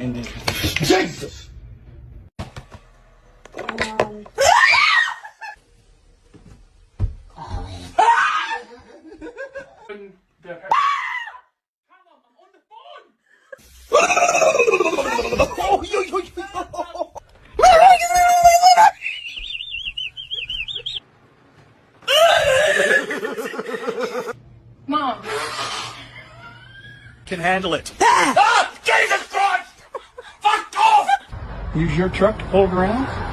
in this position. Jesus! Mom. Can handle it. Ah! Jesus Christ! Fuck off! Use your truck to pull it around?